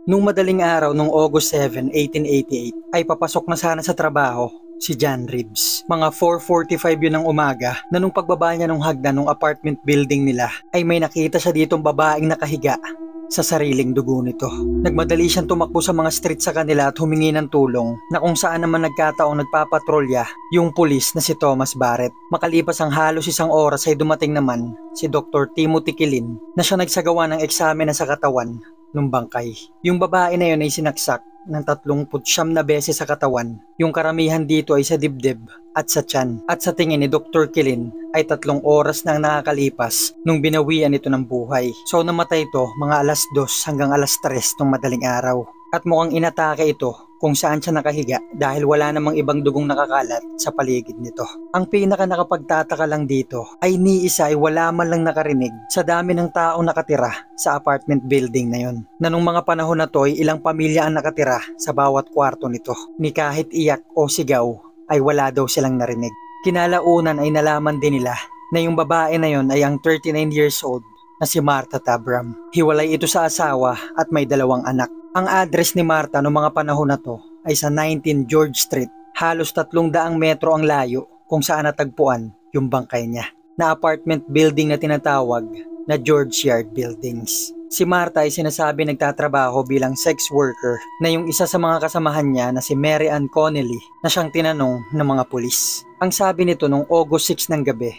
Nung madaling araw nung August 7, 1888 ay papasok na sana sa trabaho si John Reeves. Mga 4:45 yun ng umaga na nung pagbaba niya nung hagdan ng apartment building nila ay may nakita siya ditong babaeng nakahiga sa sariling dugo nito. Nagmadali siyang tumakbo sa mga street sa kanila at humingi ng tulong na kung saan naman nagkataong nagpapatrolya yung pulis na si Thomas Barrett. Makalipas ang halos isang oras ay dumating naman si Dr. Timothy Kilin na siya nagsagawa ng eksamen na sa katawan ng bangkay. Yung babae na yun ay sinaksak ng 39 na beses sa katawan. Yung karamihan dito ay sa dibdib at sa tiyan. At sa tingin ni Dr. Kilin ay 3 oras na ang nakakalipas nung binawian ito ng buhay. So namatay ito mga alas 2 hanggang alas 3 ng madaling araw. At mukhang inatake ito kung saan siya nakahiga dahil wala namang ibang dugong nakakalat sa paligid nito. Ang pinaka nakapagtataka lang dito ay ni isa ay wala man lang nakarinig sa dami ng taong nakatira sa apartment building na yon. Na nung mga panahon na to ay ilang pamilya ang nakatira sa bawat kwarto nito. Ni kahit iyak o sigaw ay wala daw silang narinig. Kinalaunan ay nalaman din nila na yung babae na yon ay ang 39 years old na si Martha Tabram. Hiwalay ito sa asawa at may 2 anak. Ang address ni Martha noong mga panahon na to ay sa 19 George Street. Halos 300 metro ang layo kung saan natagpuan yung bangkay niya. Na apartment building na tinatawag na George Yard Buildings. Si Martha ay sinasabi nagtatrabaho bilang sex worker na yung isa sa mga kasamahan niya na si Mary Ann Connelly na siyang tinanong ng mga pulis. Ang sabi nito noong August 6 ng gabi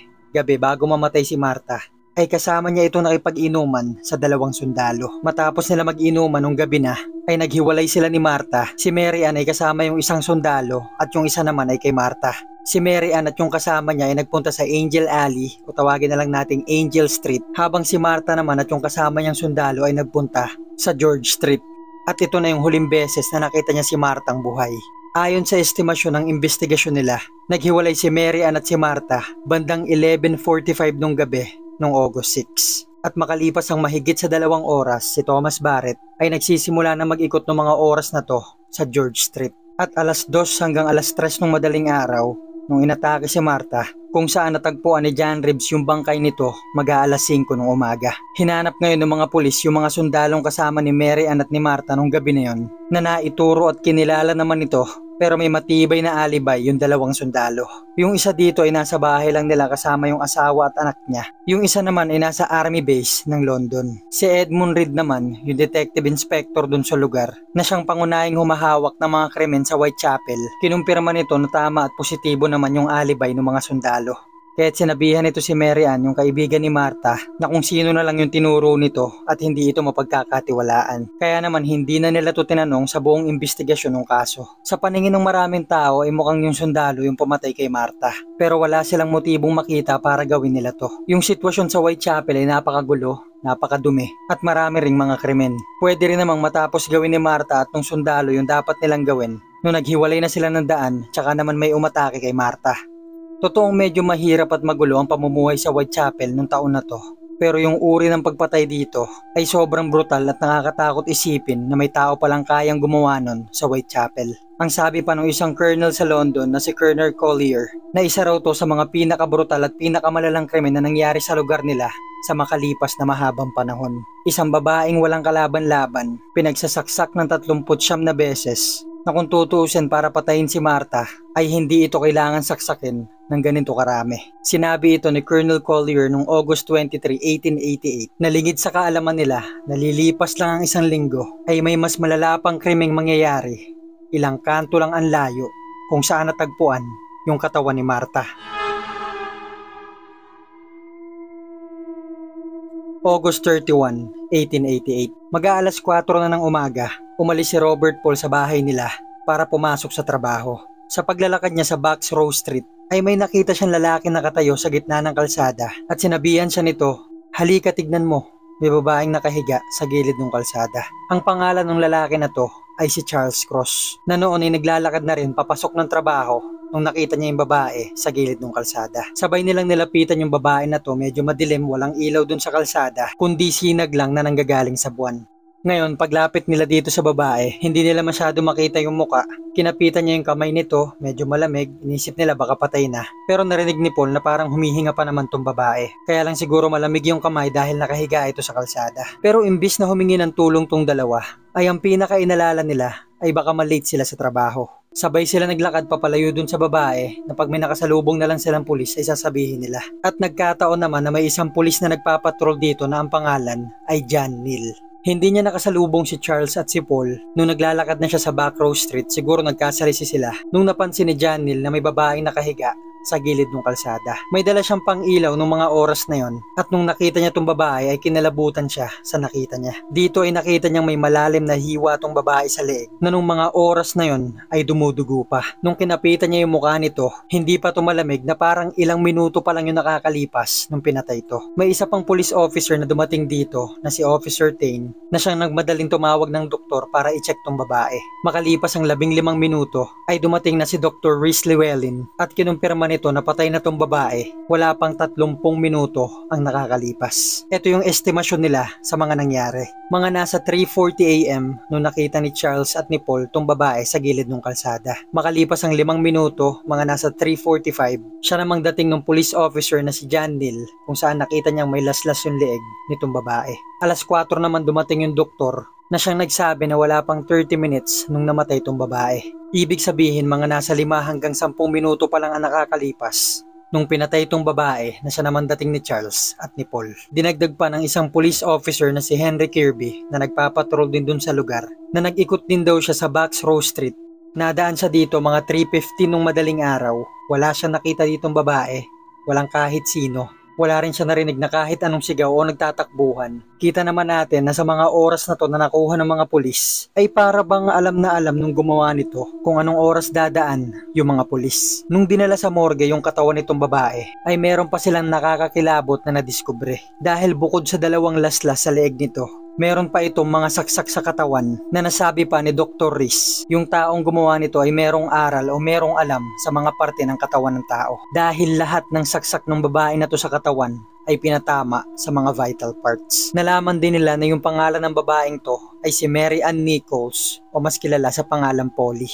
bago mamatay si Martha, ay kasama niya itong nakipag-inuman sa 2 sundalo. Matapos nila mag-inuman nung gabi na, ay naghiwalay sila ni Martha. Si Mary Ann ay kasama yung isang sundalo at yung isa naman ay kay Martha. Si Mary Ann at yung kasama niya ay nagpunta sa Angel Alley o tawagin na lang nating Angel Street, habang si Martha naman at yung kasama niyang sundalo ay nagpunta sa George Street. At ito na yung huling beses na nakita niya si Martha ang buhay. Ayon sa estimasyon ng investigasyon nila, naghiwalay si Mary Ann at si Martha bandang 11:45 nung gabi noong August 6. At makalipas ang mahigit sa 2 oras, si Thomas Barrett ay nagsisimula na mag-ikot ng mga oras na to sa George Street. At alas 2 hanggang alas 3 ng madaling araw, nung inatake si Martha, kung saan natagpuan ni John Reeves yung bangkay nito mag-aalas 5 ng umaga. Hinanap ngayon ng mga pulis yung mga sundalong kasama ni Mary Ann at ni Martha nung gabi na yon, na naituro at kinilala naman ito. Pero may matibay na alibay yung 2 sundalo. Yung isa dito ay nasa bahay lang nila kasama yung asawa at anak niya. Yung isa naman ay nasa army base ng London. Si Edmund Reed naman, yung detective inspector dun sa lugar, na siyang pangunahing humahawak ng mga krimen sa Whitechapel. Kinumpirma nito na tama at positibo naman yung alibay ng mga sundalo. Kaya't sinabihan nito si Mary Ann, yung kaibigan ni Martha, na kung sino na lang yung tinuro nito at hindi ito mapagkakatiwalaan. Kaya naman hindi na nila ito tinanong sa buong investigasyon ng kaso. Sa paningin ng maraming tao ay mukhang yung sundalo yung pumatay kay Martha. Pero wala silang motibong makita para gawin nila to. Yung sitwasyon sa Whitechapel ay napakagulo, napakadumi at marami ring mga krimen. Pwede rin namang matapos gawin ni Martha at ng sundalo yung dapat nilang gawin nung naghiwalay na sila ng daan, tsaka naman may umatake kay Martha. Totoong medyo mahirap at magulo ang pamumuhay sa Whitechapel nung taon na to. Pero yung uri ng pagpatay dito ay sobrang brutal at nakakatakot isipin na may tao palang kayang gumawa nun sa Whitechapel. Ang sabi pa ng isang colonel sa London na si Colonel Collier, na isa raw to sa mga pinakabrutal at pinakamalalang krimen na nangyari sa lugar nila sa makalipas na mahabang panahon. Isang babaeng walang kalaban-laban, pinagsasaksak ng 39 na beses, na kung tutuusin para patayin si Martha ay hindi ito kailangan saksakin ng ganito karami. Sinabi ito ni Colonel Collier noong August 23, 1888 na lingid sa kaalaman nila na lilipas lang ang 1 linggo ay may mas malala pang krimeng mangyayari. Ilang kanto lang ang layo kung saan natagpuan yung katawan ni Martha. August 31, 1888. Mag-aalas 4 na ng umaga, umalis si Robert Paul sa bahay nila para pumasok sa trabaho. Sa paglalakad niya sa Box Row Street ay may nakita siyang lalaki nakatayo sa gitna ng kalsada at sinabihan siya nito, "Halika, tignan mo, may babaeng nakahiga sa gilid ng kalsada." Ang pangalan ng lalaki na to ay si Charles Cross, na noon ay naglalakad na rin papasok ng trabaho nung nakita niya yung babae sa gilid ng kalsada. Sabay nilang nilapitan yung babae na to, medyo madilim, walang ilaw dun sa kalsada, kundi sinag lang na nanggagaling sa buwan. Ngayon, paglapit nila dito sa babae, hindi nila masyado makita yung muka. Kinapitan niya yung kamay nito, medyo malamig, inisip nila baka patay na. Pero narinig ni Paul na parang humihinga pa naman tong babae. Kaya lang siguro malamig yung kamay dahil nakahiga ito sa kalsada. Pero imbis na humingi ng tulong tong dalawa, ay ang pinakainalala nila ay baka malate sila sa trabaho. Sabay sila naglakad papalayo dun sa babae na pag may nakasalubong na lang silang pulis ay sasabihin nila. At nagkataon naman na may isang pulis na nagpapatrol dito na ang pangalan ay John Neal. Hindi niya nakasalubong si Charles at si Paul nung naglalakad na siya sa Backrow Street, siguro nagkasalisi sila nung napansin ni John Neal na may babaeng nakahiga sa gilid ng kalsada. May dala siyang pang-ilaw nung mga oras na yon at nung nakita niya tong babae ay kinalabutan siya sa nakita niya. Dito ay nakita niyang may malalim na hiwa tong babae sa leeg na nung mga oras na yon ay dumudugo pa. Nung kinapitan niya yung mukha nito, hindi pa tumalamig na parang ilang minuto pa lang yung nakakalipas nung pinatay ito. May isa pang police officer na dumating dito na si Officer Tane na siyang nagmadaling tumawag ng doktor para i-check tong babae. Makalipas ang 15 minuto ay dumating na si Dr. Rhys Llewellyn at kinumpirma nito na patay na tong babae. Wala pang 30 minuto ang nakakalipas. Ito yung estimasyon nila sa mga nangyari. Mga nasa 3:40 AM nung nakita ni Charles at ni Paul tong babae sa gilid ng kalsada. Makalipas ang 5 minuto, mga nasa 3:45, siya namang dating ng police officer na si John Neal kung saan nakita niyang may laslas yung leeg nitong babae. Alas 4 naman dumating yung doktor na siyang nagsabi na wala pang 30 minutes nung namatay tong babae. Ibig sabihin mga nasa 5 hanggang 10 minuto pa lang ang nakakalipas nung pinatay itong babae na siya naman dating ni Charles at ni Paul. Dinagdag pa ng isang police officer na si Henry Kirby na nagpapatrol din dun sa lugar na nag-ikot din daw siya sa Backrow Street. Nadaan siya dito mga 3:15 nung madaling araw. Wala siyang nakita ditong babae, walang kahit sino. Wala rin siya narinig na kahit anong sigaw o nagtatakbuhan. Kita naman natin na sa mga oras na to na nakuha ng mga pulis ay para bang alam na alam nung gumawa nito kung anong oras dadaan yung mga pulis. Nung dinala sa morgue yung katawan nitong babae ay meron pa silang nakakakilabot na nadiskubre. Dahil bukod sa 2 laslas sa leeg nito, meron pa itong mga saksak sa katawan na nasabi pa ni Dr. Rhys. Yung taong gumawa nito ay merong aral o merong alam sa mga parte ng katawan ng tao. Dahil lahat ng saksak ng babae na to sa katawan ay pinatama sa mga vital parts. Nalaman din nila na yung pangalan ng babaeng to ay si Mary Ann Nichols o mas kilala sa pangalang Polly.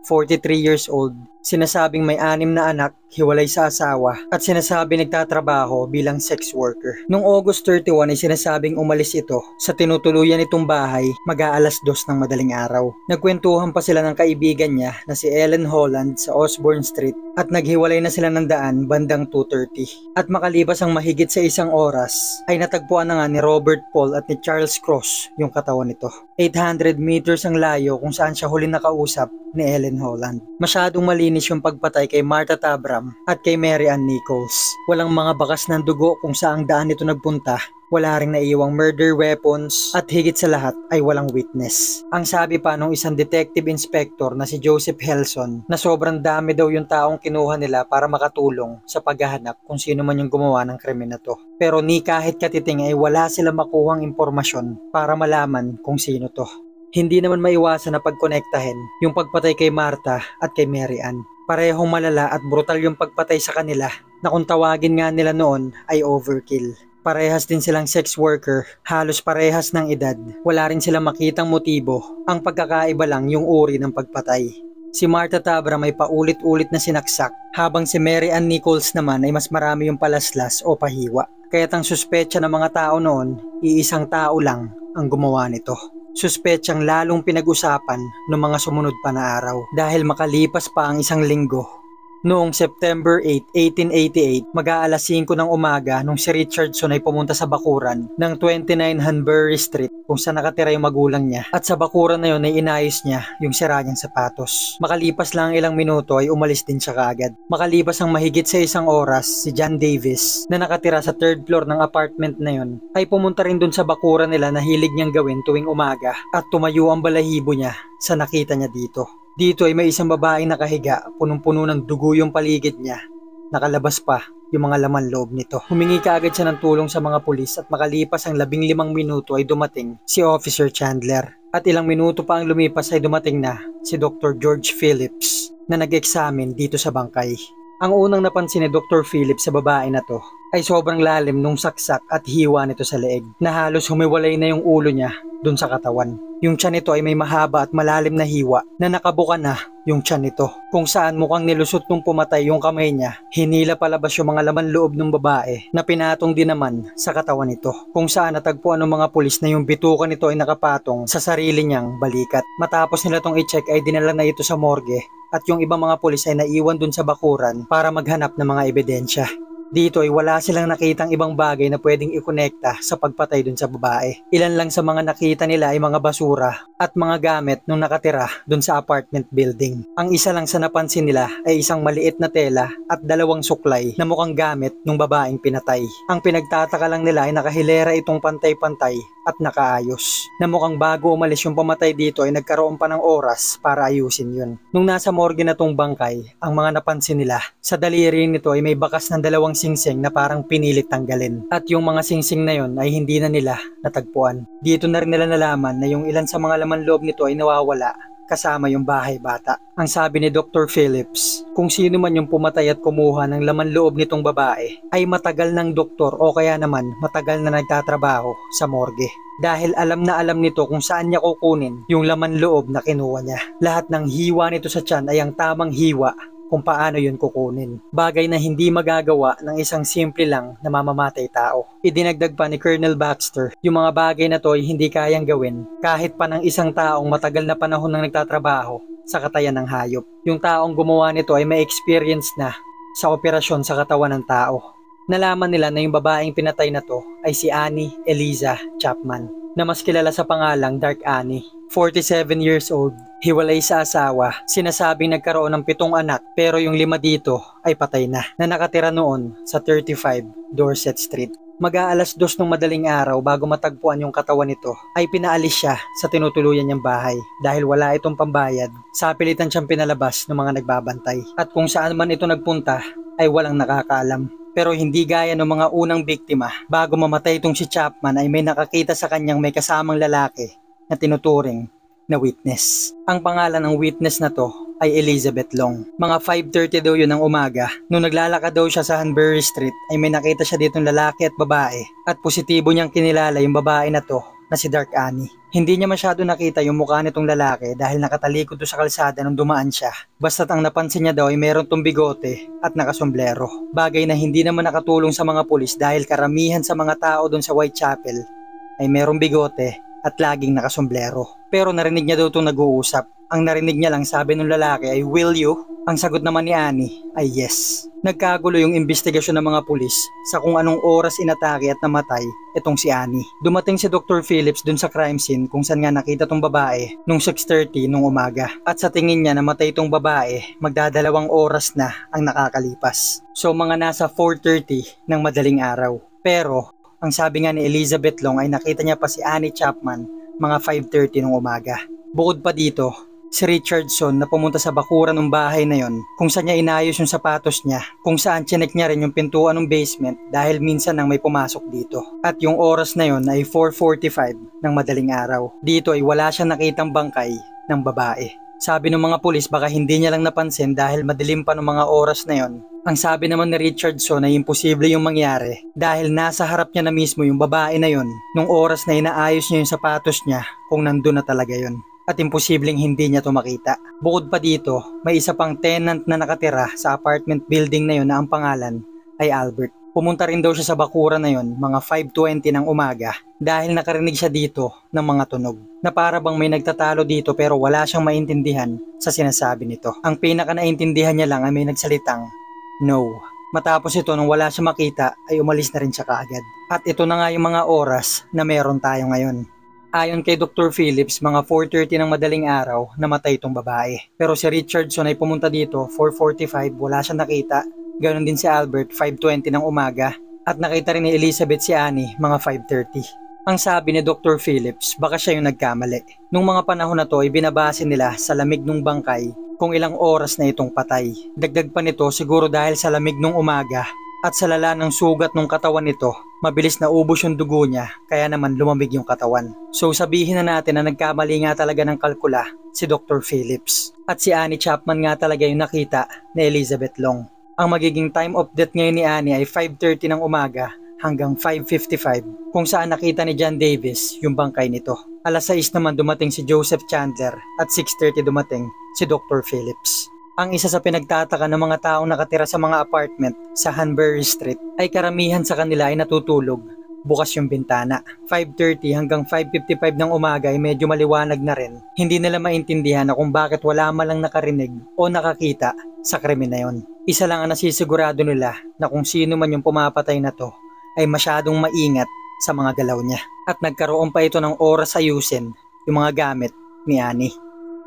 43 years old, sinasabing may 6 na anak, hiwalay sa asawa, at sinasabi nagtatrabaho bilang sex worker. Noong August 31 ay sinasabing umalis ito sa tinutuluyan itong bahay mag-aalas 2 ng madaling araw. Nagkwentuhan pa sila ng kaibigan niya na si Ellen Holland sa Osborne Street at naghiwalay na sila ng daan bandang 2:30. At makalipas ang mahigit sa 1 oras ay natagpuan na nga ni Robert Paul at ni Charles Cross yung katawan nito. 800 meters ang layo kung saan siya huli nakausap ni Ellen Holland. Masyadong malinis yung pagpatay kay Martha Tabram at kay Mary Ann Nichols. Walang mga bakas ng dugo kung saang daan ito nagpunta. Wala ring naiiwang murder weapons at higit sa lahat ay walang witness. Ang sabi pa nung isang detective inspector na si Joseph Helson na sobrang dami daw yung taong kinuha nila para makatulong sa paghahanap kung sino man yung gumawa ng krimen na to. Pero ni kahit katiting ay wala silang makuhang impormasyon para malaman kung sino to. Hindi naman maiwasan na pagkonektahin yung pagpatay kay Martha at kay Mary Ann. Parehong malala at brutal yung pagpatay sa kanila na kung tawagin nga nila noon ay overkill. Parehas din silang sex worker, halos parehas ng edad. Wala rin silang makitang motibo. Ang pagkakaiba lang yung uri ng pagpatay. Si Martha Tabram ay paulit-ulit na sinaksak, habang si Mary Ann Nichols naman ay mas marami yung palaslas o pahiwa. Kaya't ang suspetsa ng mga tao noon, iisang tao lang ang gumawa nito. Suspetsang lalong pinag-usapan noong mga sumunod pa na araw dahil makalipas pa ang 1 linggo. Noong September 8, 1888, mag-aalas 5 ng umaga nung si Richardson ay pumunta sa bakuran ng 29 Hanbury Street kung saan nakatira yung magulang niya. At sa bakuran na yun ay inayos niya yung sira niyang sapatos. Makalipas lang ilang minuto ay umalis din siya kaagad. Makalipas ang mahigit sa 1 oras, si John Davis na nakatira sa 3rd floor ng apartment na yun ay pumunta rin dun sa bakuran nila na hilig niyang gawin tuwing umaga at tumayo ang balahibo niya sa nakita niya dito. Dito ay may isang babaeng nakahiga, punong-puno ng dugo yung paligid niya. Nakalabas pa yung mga laman loob nito. Humingi kaagad siya ng tulong sa mga pulis at makalipas ang 15 minuto ay dumating si Officer Chandler. At ilang minuto pa ang lumipas ay dumating na si Dr. George Phillips na nag-examine dito sa bangkay. Ang unang napansin ni Dr. Phillips sa babae na to ay sobrang lalim nung saksak at hiwa nito sa leeg na halos humiwalay na yung ulo niya dun sa katawan. Yung tiyan nito ay may mahaba at malalim na hiwa na nakabuka na yung tiyan nito, kung saan mukhang nilusot nung pumatay yung kamay niya. Hinila palabas yung mga laman loob ng babae na pinatong din naman sa katawan nito, kung saan natagpuan ng mga pulis na yung bituka nito ay nakapatong sa sarili niyang balikat. Matapos nila tong i-check ay dinala na ito sa morgue at yung ibang mga pulis ay naiwan dun sa bakuran para maghanap ng mga ebidensya. Dito ay wala silang nakitang ibang bagay na pwedeng ikonekta sa pagpatay dun sa babae. Ilan lang sa mga nakita nila ay mga basura at mga gamit nung nakatira dun sa apartment building. Ang isa lang sa napansin nila ay isang maliit na tela at 2 suklay na mukhang gamit nung babaeng pinatay. Ang pinagtataka lang nila ay nakahilera itong pantay-pantay at nakaayos, na mukhang bago umalis yung pamatay dito ay nagkaroon pa ng oras para ayusin yun. Nung nasa morgue na tong bangkay, ang mga napansin nila, sa daliri nito ay may bakas ng 2 singsing na parang pinilit tanggalin. At yung mga singsing na yun ay hindi na nila natagpuan. Dito na rin nila nalaman na yung ilan sa mga laman loob nito ay nawawala, kasama yung bahay bata. Ang sabi ni Dr. Phillips, kung sino man yung pumatay at kumuha ng laman loob nitong babae ay matagal ng doktor o kaya naman matagal na nagtatrabaho sa morgue. Dahil alam na alam nito kung saan niya kukunin yung laman loob na kinuha niya. Lahat ng hiwa nito sa tiyan ay ang tamang hiwa kung paano yun kukunin. Bagay na hindi magagawa ng isang simple lang na mamamatay tao. Idinagdag pa ni Colonel Baxter, yung mga bagay na to ay hindi kayang gawin kahit pa ng isang taong matagal na panahon nang nagtatrabaho sa katayan ng hayop. Yung taong gumawa nito ay may experience na sa operasyon sa katawan ng tao. Nalaman nila na yung babaeng pinatay na to ay si Annie Eliza Chapman, na mas kilala sa pangalang Dark Annie. 47 years old, hiwalay sa asawa, sinasabing nagkaroon ng 7 anak pero yung 5 dito ay patay na nakatira noon sa 35 Dorset Street. Mag-aalas 2 ng madaling araw bago matagpuan yung katawan nito ay pinaalis siya sa tinutuluyan niyang bahay dahil wala itong pambayad. Sa pilitan siyang pinalabas ng mga nagbabantay at kung saan man ito nagpunta ay walang nakakaalam. Pero hindi gaya ng mga unang biktima, bago mamatay itong si Chapman ay may nakakita sa kanyang may kasamang lalaki na tinuturing na witness. Ang pangalan ng witness na to ay Elizabeth Long. Mga 5:30 daw yun ng umaga. Nung naglalakad daw siya sa Hanbury Street ay may nakita siya ditong lalaki at babae at positibo niyang kinilala yung babae na to na si Dark Annie. Hindi niya masyado nakita yung mukha nitong lalaki dahil nakatalikod doon sa kalsada nung dumaan siya. Basta't ang napansin niya daw ay meron tong bigote at nakasomblero. Bagay na hindi naman nakatulong sa mga pulis dahil karamihan sa mga tao doon sa Whitechapel ay merong bigote at laging nakasomblero. Pero narinig niya daw itong nag-uusap. Ang narinig niya lang sabi ng lalaki ay, "Will you?" Ang sagot naman ni Annie ay yes. Nagkagulo yung investigasyon ng mga pulis sa kung anong oras inatake at namatay itong si Annie. Dumating si Dr. Phillips dun sa crime scene kung saan nga nakita tong babae nung 6:30 nung umaga. At sa tingin niya namatay itong babae, magdadalawang oras na ang nakakalipas. So mga nasa 4:30 ng madaling araw. Pero ang sabi nga ni Elizabeth Long ay nakita niya pa si Annie Chapman mga 5:30 nung umaga. Bukod pa dito, si Richardson na pumunta sa bakuran ng bahay na yon kung saan niya inayos yung sapatos niya, kung saan chinek niya rin yung pintuan ng basement dahil minsan nang may pumasok dito. At yung oras na yon ay 4:45 ng madaling araw. Dito ay wala siyang nakitang bangkay ng babae. Sabi ng mga pulis baka hindi niya lang napansin dahil madilim pa ng mga oras na yon. Ang sabi naman ni Richardson ay imposible yung mangyari dahil nasa harap niya na mismo yung babae na yon nung oras na inaayos niya yung sapatos niya kung nandun na talaga yon. At imposibleng hindi niya to makita. Bukod pa dito, may isa pang tenant na nakatira sa apartment building na yon na ang pangalan ay Albert. Pumunta rin daw siya sa bakuran na yon mga 5:20 ng umaga dahil nakarinig siya dito ng mga tunog na para bang may nagtatalo dito pero wala siyang maintindihan sa sinasabi nito. Ang pinaka naintindihan niya lang ay may nagsalitang no. Matapos ito nung wala siya makita ay umalis na rin siya kaagad. At ito na nga yung mga oras na meron tayo ngayon. Ayon kay Dr. Phillips, mga 4:30 ng madaling araw namatay itong babae. Pero si Richardson ay pumunta dito 4:45, wala siyang nakita. Ganon din si Albert 5:20 ng umaga. At nakita rin ni Elizabeth si Annie mga 5:30. Ang sabi ni Dr. Phillips, baka siya yung nagkamali. Nung mga panahon na to ay binabase nila sa lamig ng bangkay kung ilang oras na itong patay. Dagdag pa nito siguro dahil sa lamig ng umaga at sa lala ng sugat ng katawan nito, mabilis na ubos yung dugo niya kaya naman lumamig yung katawan. So sabihin na natin na nagkamali nga talaga ng kalkula si Dr. Phillips. At si Annie Chapman nga talaga yung nakita ni Elizabeth Long. Ang magiging time of death ngayon ni Annie ay 5:30 ng umaga hanggang 5:55 kung saan nakita ni John Davis yung bangkay nito. Alas 6 naman dumating si Joseph Chandler at 6:30 dumating si Dr. Phillips. Ang isa sa pinagtataka ng mga taong nakatira sa mga apartment sa Hanbury Street ay karamihan sa kanila ay natutulog. Bukas yung bintana. 5:30 hanggang 5:55 ng umaga ay medyo maliwanag na rin. Hindi nila maintindihan na kung bakit wala man lang nakarinig o nakakita sa krimen na yon. Isa lang ang nasisigurado nila na kung sino man yung pumapatay na to ay masyadong maingat sa mga galaw niya. At nagkaroon pa ito ng oras ayusin yung mga gamit ni Annie.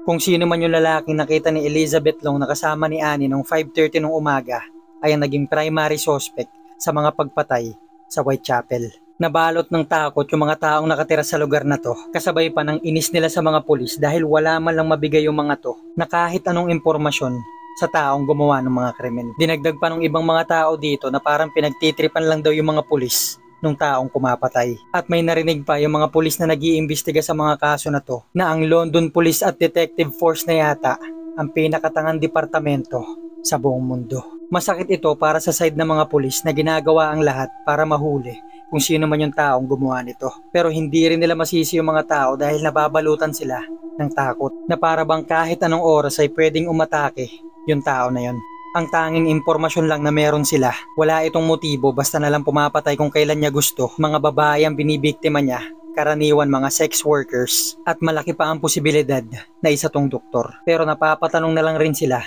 Kung sino man yung lalaking nakita ni Elizabeth Long na kasama ni Annie noong 5:30 ng umaga ay ang naging primary suspect sa mga pagpatay sa Whitechapel. Nabalot ng takot yung mga taong nakatira sa lugar na to, kasabay pa ng inis nila sa mga pulis dahil wala man lang mabigay yung mga to na kahit anong impormasyon sa taong gumawa ng mga krimen. Dinagdag pa ng ibang mga tao dito na parang pinagtitripan lang daw yung mga pulis nung taong kumapatay. At may narinig pa yung mga pulis na nag-iimbestiga sa mga kaso na to na ang London Police at Detective Force na yata ang pinakatangang departamento sa buong mundo. Masakit ito para sa side ng mga pulis na ginagawa ang lahat para mahuli kung sino man yung taong gumawa nito. Pero hindi rin nila masisi yung mga tao dahil nababalutan sila ng takot na para bang kahit anong oras ay pwedeng umatake yung tao na yon. Ang tanging impormasyon lang na meron sila, wala itong motibo basta nalang pumapatay kung kailan niya gusto. Mga babae ang binibiktima niya, karaniwan mga sex workers, at malaki pa ang posibilidad na isa tong doktor. Pero napapatanong na lang rin sila,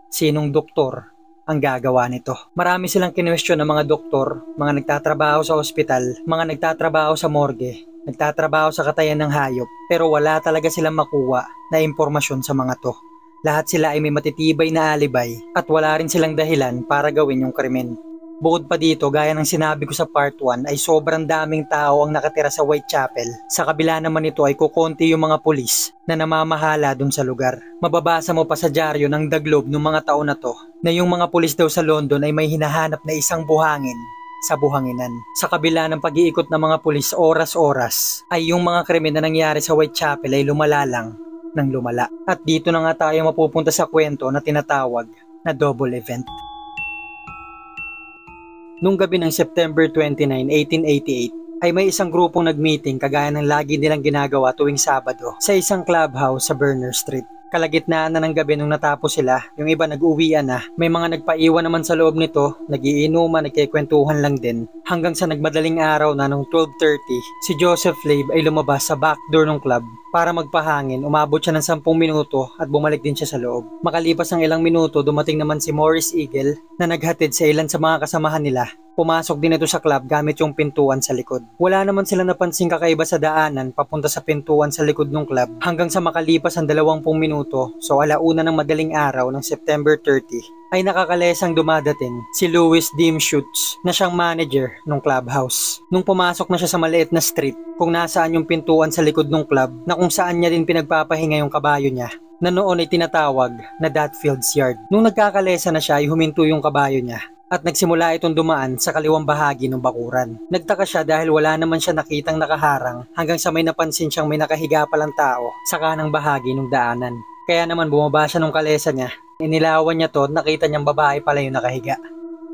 sinong doktor ang gagawa nito? Marami silang kinwestiyon ng mga doktor, mga nagtatrabaho sa ospital, mga nagtatrabaho sa morgue, nagtatrabaho sa katayan ng hayop, pero wala talaga silang makuha na impormasyon sa mga to. Lahat sila ay may matitibay na alibay at wala rin silang dahilan para gawin yung krimen. Bukod pa dito, gaya ng sinabi ko sa part 1 ay sobrang daming tao ang nakatira sa Whitechapel. Sa kabila naman nito ay kukonti yung mga pulis na namamahala dun sa lugar. Mababasa mo pa sa dyaryo ng The Globe noong mga taon na to na yung mga pulis daw sa London ay may hinahanap na isang buhangin sa buhanginan. Sa kabila ng pag-iikot ng mga pulis oras-oras ay yung mga krimen na nangyari sa Whitechapel ay lumala lang ng lumala. At dito na nga tayo mapupunta sa kwento na tinatawag na double event. Nung gabi ng September 29, 1888 ay may isang grupong nag-meeting kagaya ng lagi nilang ginagawa tuwing Sabado sa isang clubhouse sa Berner Street. Kalagitnaan na ng gabi nung natapos sila, yung iba nag-uwian na, may mga nagpaiwan naman sa loob nito, nagiinuman, nagkikwentuhan lang din. Hanggang sa nagmadaling araw na nung 12:30, si Joseph Labe ay lumabas sa back door ng club para magpahangin. Umabot siya ng 10 minuto at bumalik din siya sa loob. Makalipas ng ilang minuto, dumating naman si Morris Eagle na naghatid sa ilan sa mga kasamahan nila. Pumasok din ito sa club gamit yung pintuan sa likod. Wala naman sila napansing kakaiba sa daanan papunta sa pintuan sa likod ng club hanggang sa makalipas ang 20 minuto, so 1:00 ng madaling araw ng September 30, ay nakakalesang dumadating si Louis Dean Schutz na siyang manager ng clubhouse. Nung pumasok na siya sa maliit na street kung nasaan yung pintuan sa likod ng club na kung saan niya din pinagpapahinga yung kabayo niya na noon ay tinatawag na Datfield's Yard. Nung nagkakalesa na siya ay huminto yung kabayo niya at nagsimula itong dumaan sa kaliwang bahagi ng bakuran. Nagtaka siya dahil wala naman siya nakitang nakaharang hanggang sa may napansin siyang may nakahiga palang tao sa kanang bahagi ng daanan. Kaya naman bumaba siya nung kalesa niya. Inilawan niya to at nakita niyang babae pala yung nakahiga.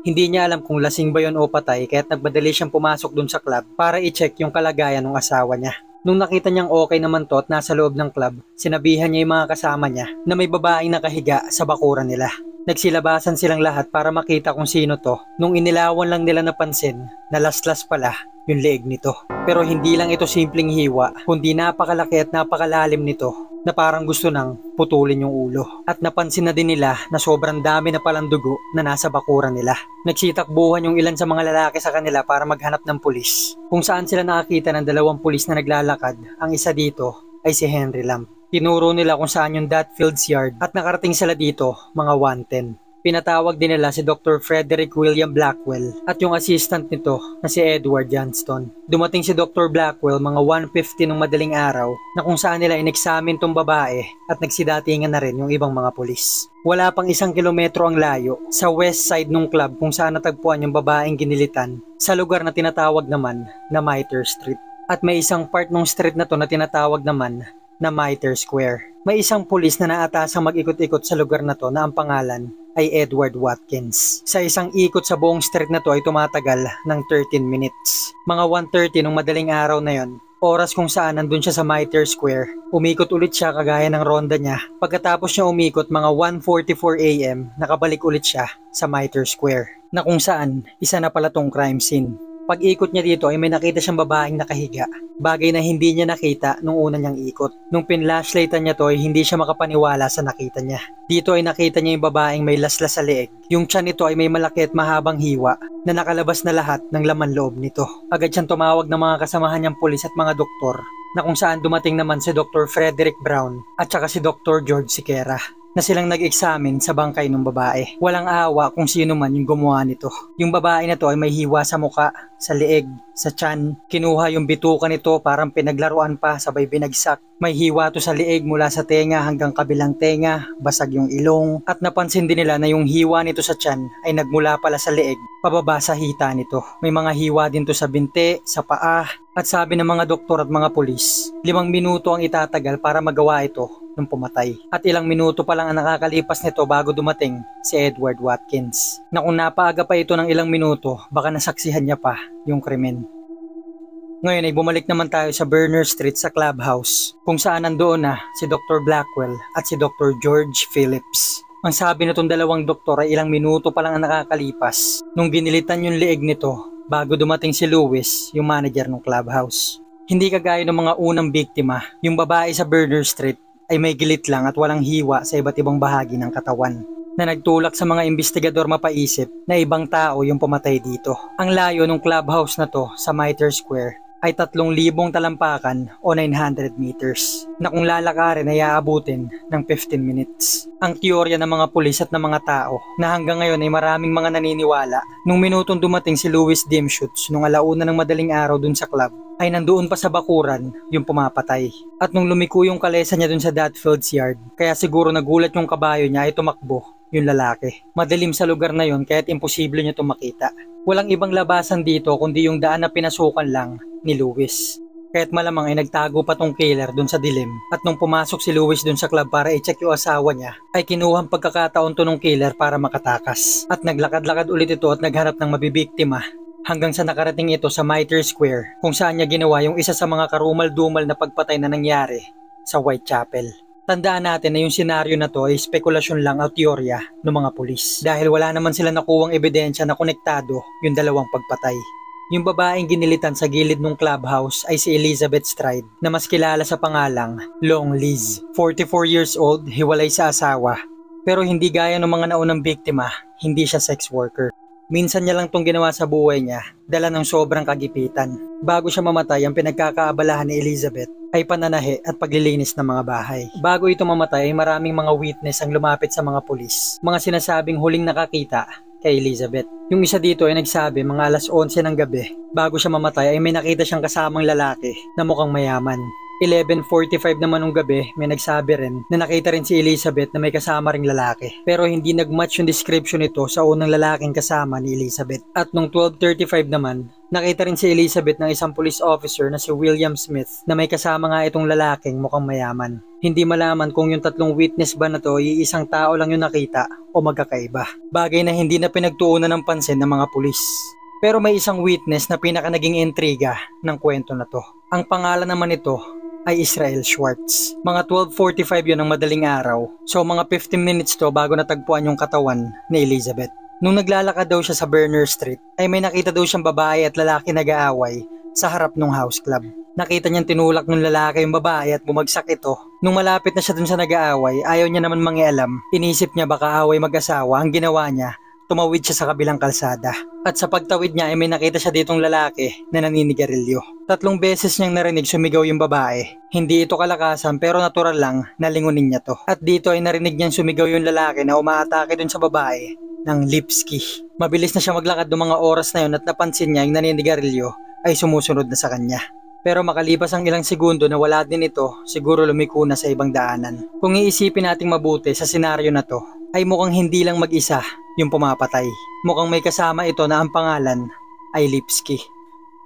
Hindi niya alam kung lasing ba yun o patay kaya't nagmadali siyang pumasok dun sa club para i-check yung kalagayan ng asawa niya. Nung nakita niyang okay naman to at nasa loob ng club, sinabihan niya yung mga kasama niya na may babaeng nakahiga sa bakuran nila. Nagsilabasan silang lahat para makita kung sino to. Nung inilawan lang nila napansin na laslas pala yung leeg nito. Pero hindi lang ito simpleng hiwa, kundi napakalaki at napakalalim nito na parang gusto nang putulin yung ulo. At napansin na din nila na sobrang dami na palang dugo na nasa bakuran nila. Nagsitakbuhan yung ilan sa mga lalaki sa kanila para maghanap ng pulis. Kung saan sila nakakita ng 2 pulis na naglalakad, ang isa dito ay si Henry Lamb. Tinuro nila kung saan yung Datfield's Yard at nakarating sila dito mga 1:10. Pinatawag din nila si Dr. Frederick William Blackwell at yung assistant nito na si Edward Johnston. Dumating si Dr. Blackwell mga 1:50 ng madaling araw na kung saan nila in-examine tong babae at nagsidatingan na rin yung ibang mga pulis. Wala pang 1 kilometro ang layo sa west side ng club kung saan natagpuan yung babaeng ginilitan sa lugar na tinatawag naman na Mitre Street. At may isang part ng street na to na tinatawag naman na Mitre Square. May isang pulis na naatasang mag-ikot-ikot sa lugar na to na ang pangalan ay Edward Watkins. Sa isang ikot sa buong street na to ay tumatagal ng 13 minutes. Mga 1:30 nung madaling araw na yon Oras kung saan nandun siya sa Mitre Square. Umikot ulit siya kagaya ng ronda niya. Pagkatapos niya umikot mga 1:44 AM, nakabalik ulit siya sa Mitre Square. Na kung saan, isa na pala tong crime scene. Pag-ikot niya dito ay may nakita siyang babaeng nakahiga. Bagay na hindi niya nakita nung una niyang ikot. Nung pinlashlightan niya to ay hindi siya makapaniwala sa nakita niya. Dito ay nakita niya yung babaeng may laslas sa leeg. Yung tiyan nito ay may malaki at mahabang hiwa na nakalabas na lahat ng laman loob nito. Agad siyang tumawag ng mga kasamahan niyang pulis at mga doktor na kung saan dumating naman si Dr. Frederick Brown at saka si Dr. George Siqueira na silang nag-examine sa bangkay ng babae. Walang awa kung sino man yung gumawa nito. Yung babae na to ay may hiwa sa muka, sa leeg, sa tiyan. Kinuha yung bituka nito parang pinaglaruan pa sabay binagsak. May hiwa to sa leeg mula sa tenga hanggang kabilang tenga, basag yung ilong. At napansin din nila na yung hiwa nito sa tiyan ay nagmula pala sa leeg, pababa sa hita nito. May mga hiwa din to sa binti, sa paa. At sabi ng mga doktor at mga pulis, 5 minuto ang itatagal para magawa ito nung pumatay. At ilang minuto pa lang ang nakakalipas nito bago dumating si Edward Watkins. Na kung napaaga pa ito ng ilang minuto, baka nasaksihan niya pa yung krimen. Ngayon ay bumalik naman tayo sa Berner Street sa clubhouse kung saan nandoon na si Dr. Blackwell at si Dr. George Phillips. Ang sabi na itong dalawang doktor ay ilang minuto pa lang ang nakakalipas nung ginilitan yung leeg nito bago dumating si Lewis, yung manager ng clubhouse. Hindi kagaya ng mga unang biktima, yung babae sa Berner Street ay may gilit lang at walang hiwa sa iba't ibang bahagi ng katawan na nagtulak sa mga investigador mapaisip na ibang tao yung pumatay dito. Ang layo ng clubhouse na to sa Mitre Square ay 3,000 talampakan o 900 meters na kung lalakarin ay aabutin ng 15 minutes. Ang teorya ng mga pulis at ng mga tao na hanggang ngayon ay maraming mga naniniwala nung minutong dumating si Louis Dimschutz nung 1:00 ng madaling araw dun sa club ay nandoon pa sa bakuran yung pumapatay. At nung lumiko yung kalesa niya dun sa Datfield's Yard, kaya siguro nagulat yung kabayo niya ay tumakbo yung lalaki. Madilim sa lugar na yon kaya't imposible niya itong makita. Walang ibang labasan dito kundi yung daan na pinasukan lang ni Louis. Kaya't malamang ay nagtago pa tong killer dun sa dilim. At nung pumasok si Louis dun sa club para i-check yung asawa niya, ay kinuhang pagkakataon to ng killer para makatakas. At naglakad-lakad ulit ito at naghanap ng mabibiktima hanggang sa nakarating ito sa Mitre Square kung saan niya ginawa yung isa sa mga karumal-dumal na pagpatay na nangyari sa Whitechapel. Tandaan natin na yung senaryo na to ay spekulasyon lang o teorya ng mga pulis dahil wala naman sila nakuwang ebidensya na konektado yung dalawang pagpatay. Yung babaeng ginilitan sa gilid ng clubhouse ay si Elizabeth Stride na mas kilala sa pangalang Long Liz. 44 years old, hiwalay sa asawa. Pero hindi gaya ng mga naunang biktima, hindi siya sex worker. Minsan niya lang tong ginawa sa buhay niya, dala ng sobrang kagipitan. Bago siya mamatay, ang pinagkakaabalahan ni Elizabeth ay pananahi at paglilinis ng mga bahay. Bago ito mamatay ay maraming mga witness ang lumapit sa mga pulis. Mga sinasabing huling nakakita kay Elizabeth. Yung isa dito ay nagsabi mga 11:00 ng gabi. Bago siya mamatay ay may nakita siyang kasamang lalaki na mukhang mayaman. 11:45 naman ng gabi may nagsabi rin na nakita rin si Elizabeth na may kasama ring lalaki. Pero hindi nagmatch yung description nito sa unang lalaking kasama ni Elizabeth. At nung 12:35 naman, nakita rin si Elizabeth ng isang police officer na si William Smith na may kasama nga itong lalaking mukhang mayaman. Hindi malaman kung yung tatlong witness ba na to ay isang tao lang yung nakita o magkakaiba. Bagay na hindi na pinagtuunan ng pansin ng mga pulis. Pero may isang witness na pinaka naging intriga ng kwento na to. Ang pangalan naman nito ay Israel Schwartz. Mga 12:45 yun ng madaling araw. So mga 15 minutes to bago natagpuan yung katawan ni Elizabeth. Nung naglalakad daw siya sa Berner Street, ay may nakita daw siyang babae at lalaki nag-aaway sa harap ng house club. Nakita niyang tinulak ng lalaki yung babae at bumagsak ito. Nung malapit na siya dun sa nag-aaway, ayaw niya naman mangialam. Inisip niya baka away mag-asawa. Ang ginawa niya, tumawid siya sa kabilang kalsada. At sa pagtawid niya ay may nakita siya ditong lalaki na naninigarilyo. 3 beses niyang narinig sumigaw yung babae. Hindi ito kalakasan pero natural lang na lingunin niya to. At dito ay narinig niyang sumigaw yung lalaki na umaatake dun sa babae ng Lipski. Mabilis na siya maglakad ng mga oras na yun at napansin niya yung naninigarilyo ay sumusunod na sa kanya. Pero makalipas ang ilang segundo na wala din ito, siguro lumiko na sa ibang daanan. Kung iisipin nating mabuti sa senaryo na to, ay mukhang hindi lang mag-isa yung pumapatay. Mukhang may kasama ito na ang pangalan ay Lipski.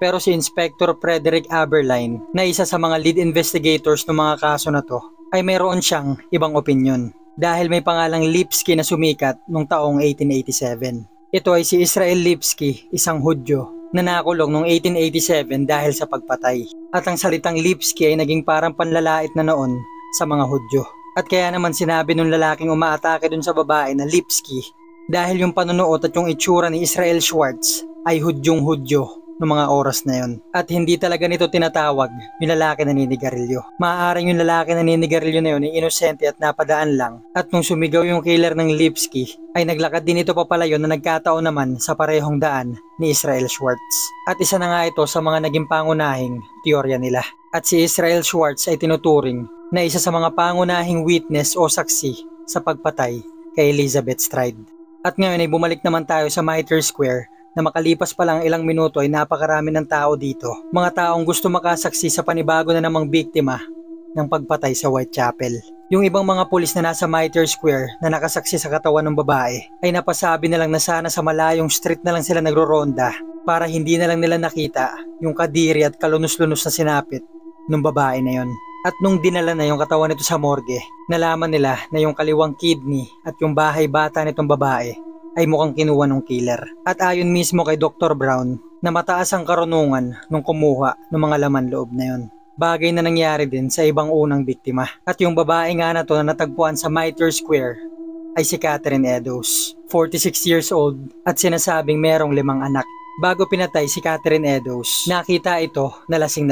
Pero si Inspector Frederick Aberline, na isa sa mga lead investigators ng mga kaso na to, ay mayroon siyang ibang opinyon. Dahil may pangalang Lipski na sumikat noong taong 1887. Ito ay si Israel Lipski, isang Hudyo na nakulong noong 1887 dahil sa pagpatay. At ang salitang Lipski ay naging parang panlalait na noon sa mga Hudyo. At kaya naman sinabi nung lalaking umaatake dun sa babae na Lipski dahil yung panunuot at yung itsura ni Israel Schwartz ay Hudyong-Hudyo noong mga oras na yon. At hindi talaga nito tinatawag yung lalaki na naninigarilyo. Maaaring yung lalaki na naninigarilyo na yun ay inosente at napadaan lang. At nung sumigaw yung killer ng Lipski ay naglakad din ito papalayo na nagkataon naman sa parehong daan ni Israel Schwartz. At isa na nga ito sa mga naging pangunahing teorya nila. At si Israel Schwartz ay tinuturing na isa sa mga pangunahing witness o saksi sa pagpatay kay Elizabeth Stride. At ngayon ay bumalik naman tayo sa Mitre Square na makalipas pa lang ilang minuto ay napakarami ng tao dito. Mga taong gusto makasaksi sa panibago na namang biktima ng pagpatay sa Whitechapel. Yung ibang mga pulis na nasa Mitre Square na nakasaksi sa katawan ng babae ay napasabi na lang na sana sa malayong street na lang sila nagro-ronda para hindi na lang nila nakita yung kadiri at kalunos-lunos na sinapit ng babae na yon. At nung dinala na yung katawan nito sa morgue, nalaman nila na yung kaliwang kidney at yung bahay bata nitong babae ay mukhang kinuha ng killer. At ayon mismo kay Dr. Brown na mataas ang karunungan nung kumuha ng mga laman loob na yon. Bagay na nangyari din sa ibang unang biktima. At yung babae nga na to na natagpuan sa Mitre Square ay si Catherine Eddowes, 46 years old at sinasabing merong 5 anak. Bago pinatay si Catherine Eddowes, nakita ito na lasing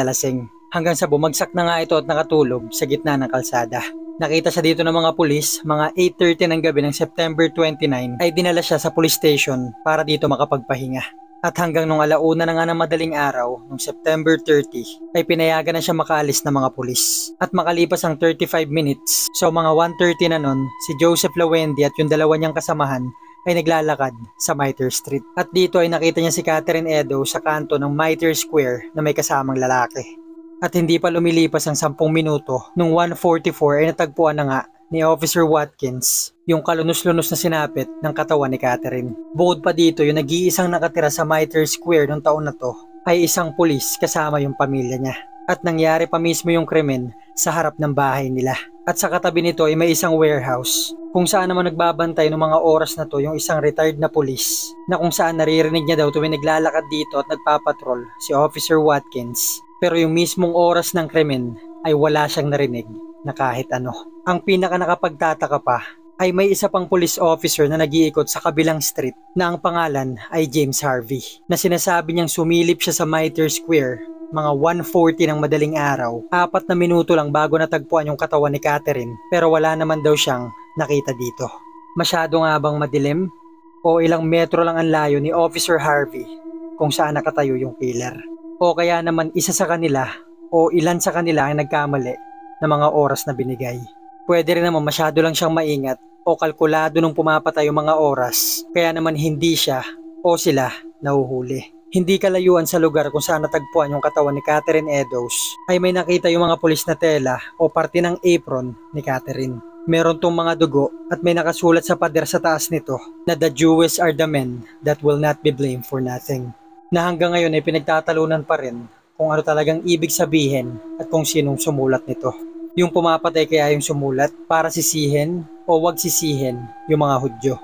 hanggang sa bumagsak na nga ito at nakatulog sa gitna ng kalsada. Nakita siya dito ng mga pulis, mga 8:30 ng gabi ng September 29 ay dinala siya sa police station para dito makapagpahinga. At hanggang nung 1:00 na nga ng madaling araw, nung September 30, ay pinayagan na siya makaalis ng mga pulis. At makalipas ang 35 minutes, so mga 1:30 na nun, si Joseph Lawendi at yung dalawa niyang kasamahan ay naglalakad sa Mitre Street. At dito ay nakita niya si Catherine Eddowes sa kanto ng Mitre Square na may kasamang lalaki. At hindi pa lumilipas ang 10 minuto, nung 1:44 ay natagpuan na nga ni Officer Watkins yung kalunos-lunos na sinapit ng katawan ni Catherine. Bukod pa dito, yung nag-iisang nakatira sa Mitre Square noong taon na to ay isang pulis kasama yung pamilya niya. At nangyari pa mismo yung krimen sa harap ng bahay nila. At sa katabi nito ay may isang warehouse kung saan naman nagbabantay ng mga oras na to yung isang retired na pulis na kung saan naririnig niya daw tuwing naglalakad dito at nagpapatrol si Officer Watkins. Pero yung mismong oras ng krimen ay wala siyang narinig na kahit ano. Ang pinaka nakapagtataka pa ay may isa pang police officer na nag-iikot sa kabilang street na ang pangalan ay James Harvey, na sinasabi niyang sumilip siya sa Mitre Square mga 1:40 ng madaling araw, 4 na minuto lang bago natagpuan yung katawan ni Catherine, pero wala naman daw siyang nakita dito. Masyado nga bang madilim? O ilang metro lang ang layo ni Officer Harvey kung saan nakatayo yung killer? O kaya naman isa sa kanila o ilan sa kanila ang nagkamali ng mga oras na binigay? Pwede rin naman masyado lang siyang maingat o kalkulado nung pumapatay yung mga oras, kaya naman hindi siya o sila nahuhuli. Hindi kalayuan sa lugar kung saan natagpuan yung katawan ni Catherine Eddowes ay may nakita yung mga pulis na tela o parte ng apron ni Catherine. Meron tong mga dugo at may nakasulat sa pader sa taas nito na the Jews are the men that will not be blamed for nothing. Na hanggang ngayon ay pinagtatalunan pa rin kung ano talagang ibig sabihin at kung sinong sumulat nito. Yung pumapatay kaya yung sumulat para sisihin o wag sisihin yung mga Hudyo?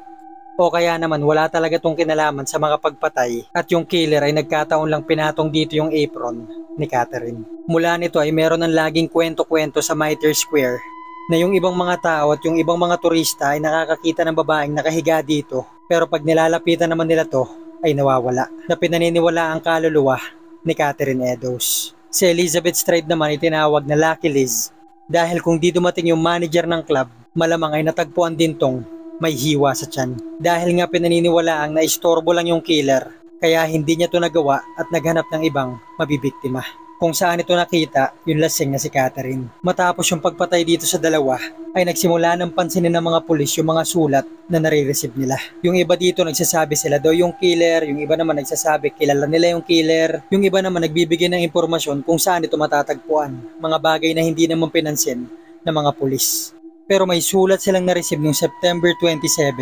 O kaya naman wala talaga tong kinalaman sa mga pagpatay at yung killer ay nagkataon lang pinatong dito yung apron ni Catherine. Mula nito ay meron ng laging kwento-kwento sa Mitre Square na yung ibang mga tao at yung ibang mga turista ay nakakakita ng babaeng nakahiga dito, pero pag nilalapitan naman nila to ay nawawala, na pinaniniwala ang kaluluwa ni Catherine Eddowes. Si Elizabeth Stride naman ay tinawag na Lucky Liz dahil kung di dumating yung manager ng club, malamang ay natagpuan din tong may hiwa sa tiyan. Dahil nga pinaniniwalaang na istorbo lang yung killer, kaya hindi niya to nagawa at naghanap ng ibang mabibiktima. Kung saan ito nakita, yung lasing na si Catherine. Matapos yung pagpatay dito sa dalawa, ay nagsimula ng pansinin ng mga pulis yung mga sulat na nare-receive nila. Yung iba dito nagsasabi sila daw yung killer, yung iba naman nagsasabi kilala nila yung killer, yung iba naman nagbibigay ng impormasyon kung saan ito matatagpuan. Mga bagay na hindi naman pinansin ng mga pulis. Pero may sulat silang na-receive noong September 27,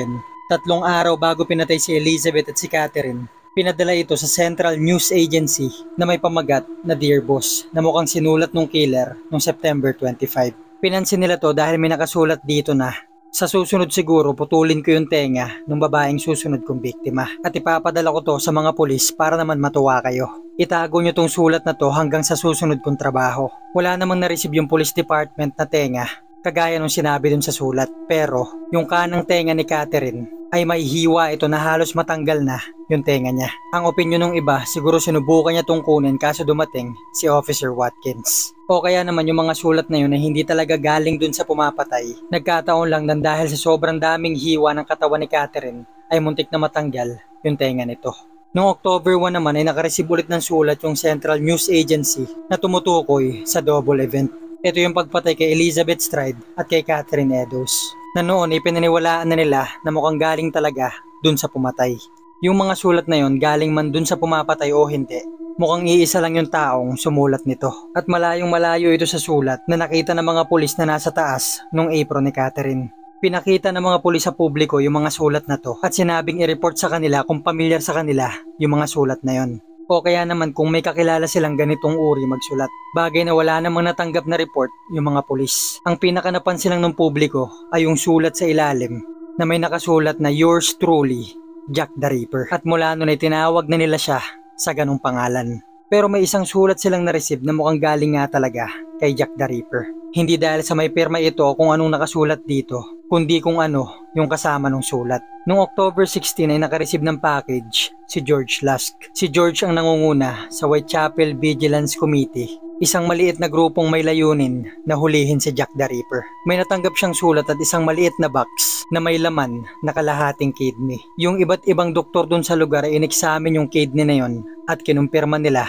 3 araw bago pinatay si Elizabeth at si Catherine. Pinadala ito sa Central News Agency na may pamagat na Dear Boss na mukhang sinulat ng killer noong September 25. Pinansin nila to dahil may nakasulat dito na Sa susunod siguro putulin ko yung tenga ng babaeng susunod kong biktima at ipapadala ko to sa mga pulis para naman matuwa kayo. Itago nyo tong sulat na to hanggang sa susunod kong trabaho. Wala namang na-receive yung police department na tenga kagaya nung sinabi dun sa sulat, pero yung kanang tenga ni Catherine ay may hiwa ito na halos matanggal na yung tenga niya. Ang opinyon ng iba, siguro sinubukan niya tong kunin kaso dumating si Officer Watkins. O kaya naman yung mga sulat na yun ay hindi talaga galing dun sa pumapatay. Nagkataon lang na dahil sa sobrang daming hiwa ng katawan ni Catherine ay muntik na matanggal yung tenga nito. Noong October 1 naman ay nakareceive ulit ng sulat yung Central News Agency na tumutukoy sa double event. Ito yung pagpatay kay Elizabeth Stride at kay Catherine Eddowes, na noon ay pinaniwalaan na nila na mukhang galing talaga dun sa pumatay. Yung mga sulat na yon galing man dun sa pumapatay o hindi, mukhang iisa lang yung taong sumulat nito. At malayong malayo ito sa sulat na nakita ng mga pulis na nasa taas nung apron ni Catherine. Pinakita ng mga pulis sa publiko yung mga sulat na to at sinabing i-report sa kanila kung pamilyar sa kanila yung mga sulat na yon. O kaya naman kung may kakilala silang ganitong uri magsulat. Bagay na wala namang natanggap na report yung mga pulis. Ang pinaka napansin lang ng publiko ay yung sulat sa ilalim na may nakasulat na yours truly, Jack the Ripper. At mula nun ay tinawag na nila siya sa ganong pangalan. Pero may isang sulat silang na-receive na mukhang galing nga talaga kay Jack the Ripper. Hindi dahil sa may pirma ito kung anong nakasulat dito, kundi kung ano yung kasama ng sulat. Noong October 16 ay nakareceive ng package si George Lusk. Si George ang nangunguna sa Whitechapel Vigilance Committee, isang maliit na grupong may layunin na hulihin si Jack the Ripper. May natanggap siyang sulat at isang maliit na box na may laman na kalahating kidney. Yung iba't ibang doktor dun sa lugar ay inexamine yung kidney na yon at kinumpirma nila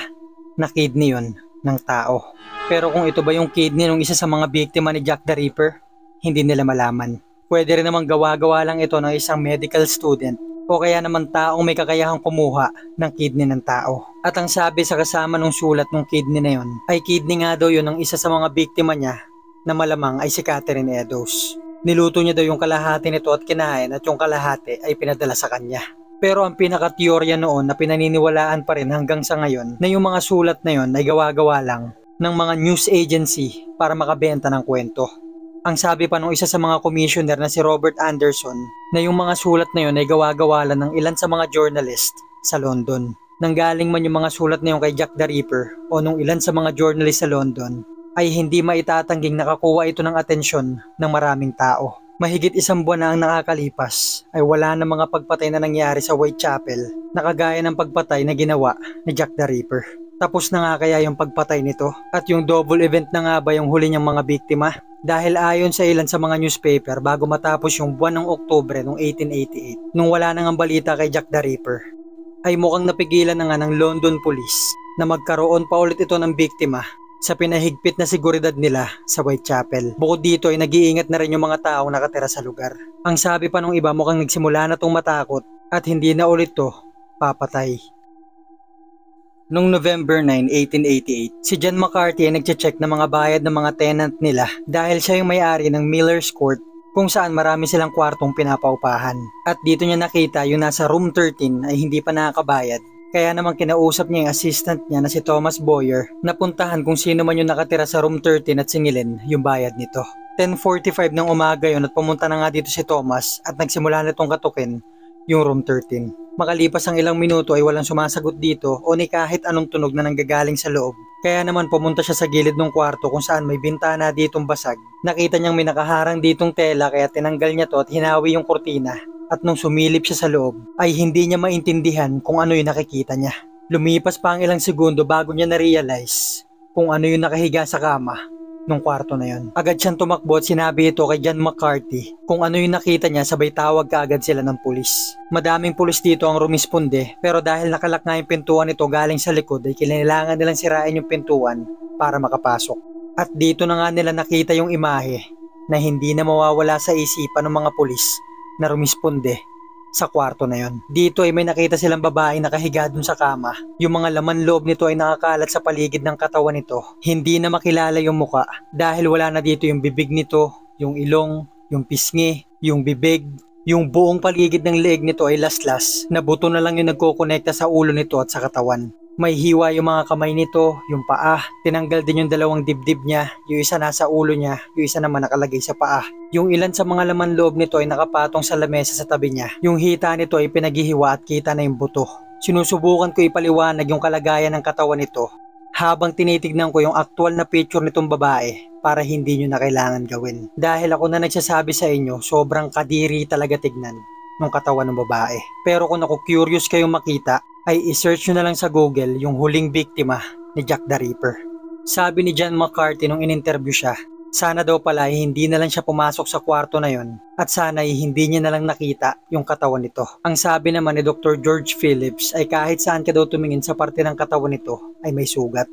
na kidney yon ng tao. Pero kung ito ba yung kidney ng isa sa mga biktima ni Jack the Ripper, hindi nila malaman. Pwede rin namang gawa-gawa lang ito ng isang medical student o kaya naman taong may kakayahang kumuha ng kidney ng tao. At ang sabi sa kasama ng sulat ng kidney na yon ay kidney nga daw yun ng isa sa mga biktima niya na malamang ay si Catherine Eddowes. Niluto niya daw yung kalahati nito at kinain at yung kalahati ay pinadala sa kanya. Pero ang pinaka-teorya noon na pinaniniwalaan pa rin hanggang sa ngayon na yung mga sulat na yon ay gawa-gawa lang ng mga news agency para makabenta ng kwento. Ang sabi pa nung isa sa mga commissioner na si Robert Anderson na yung mga sulat na yun ay gawa-gawa lang ng ilan sa mga journalist sa London. Nanggaling man yung mga sulat na yun kay Jack the Ripper o nung ilan sa mga journalist sa London ay hindi maitatangging nakakuha ito ng atensyon ng maraming tao. Mahigit isang buwan na ang nakakalipas ay wala na mga pagpatay na nangyari sa Whitechapel na kagaya ng pagpatay na ginawa ni Jack the Ripper. Tapos na nga kaya yung pagpatay nito at yung double event na nga ba yung huli niyang mga biktima? Dahil ayon sa ilan sa mga newspaper bago matapos yung buwan ng Oktubre noong 1888 nung wala nang ang balita kay Jack the Ripper ay mukhang napigilan na nga ng London Police na magkaroon pa ulit ito ng biktima sa pinahigpit na seguridad nila sa Whitechapel. Bukod dito ay nag-iingat na rin yung mga taong nakatira sa lugar. Ang sabi pa nung iba mukhang nagsimula na tong matakot at hindi na ulit to papatay. Noong November 9, 1888, si John McCarthy ay nagche-check ng mga bayad ng mga tenant nila dahil siya yung may-ari ng Miller's Court kung saan marami silang kwartong pinapaupahan. At dito niya nakita yung nasa room 13 ay hindi pa nakakabayad. Kaya naman kinausap niya yung assistant niya na si Thomas Boyer na puntahan kung sino man yung nakatira sa room 13 at singilin yung bayad nito. 10:45 ng umaga yon at pumunta na nga dito si Thomas at nagsimula na itong katukin yung room 13. Makalipas ang ilang minuto ay walang sumasagot dito o ni kahit anong tunog na nanggagaling sa loob. Kaya naman pumunta siya sa gilid ng kwarto kung saan may bintana ditong basag. Nakita niyang may nakaharang ditong tela kaya tinanggal niya to at hinawi yung kurtina. At nung sumilip siya sa loob ay hindi niya maintindihan kung ano yung nakikita niya. Lumipas pa ang ilang segundo bago niya na-realize kung ano yung nakahiga sa kama nung kwarto na yon. Agad siyang tumakbo at sinabi ito kay John McCarthy kung ano yung nakita niya, sabay tawag kaagad sila ng pulis. Madaming pulis dito ang rumisponde pero dahil nakalak nga yung pintuan nito galing sa likod ay kailangan nilang sirain yung pintuan para makapasok. At dito na nga nila nakita yung imahe na hindi na mawawala sa isipan ng mga pulis na rumisponde sa kwarto na yon. Dito ay may nakita silang babae nakahiga dun sa kama. Yung mga laman loob nito ay nakakalat sa paligid ng katawan nito. Hindi na makilala yung muka dahil wala na dito yung bibig nito, yung ilong, yung pisngi, yung bibig. Yung buong paligid ng leeg nito ay laslas na buto na lang yung nagkokonekta sa ulo nito at sa katawan. May hiwa yung mga kamay nito, yung paa. Tinanggal din yung dalawang dibdib niya, yung isa nasa ulo niya, yung isa naman nakalagay sa paa. Yung ilan sa mga laman loob nito ay nakapatong sa lamesa sa tabi niya. Yung hita nito ay pinaghihiwa at kita na yung buto. Sinusubukan ko ipaliwanag yung kalagayan ng katawan nito habang tinitignan ko yung aktual na picture nitong babae para hindi nyo na kailangan gawin. Dahil ako na nagsasabi sa inyo, sobrang kadiri talaga tignan ng katawan ng babae. Pero kung ako curious kayong makita, ay isearch nyo na lang sa Google yung huling biktima ni Jack the Ripper. Sabi ni John McCarthy nung in-interview siya, sana daw pala ay hindi na lang siya pumasok sa kwarto na yon at sana ay hindi niya na lang nakita yung katawan nito. Ang sabi naman ni Dr. George Phillips ay kahit saan ka daw tumingin sa parte ng katawan nito ay may sugat.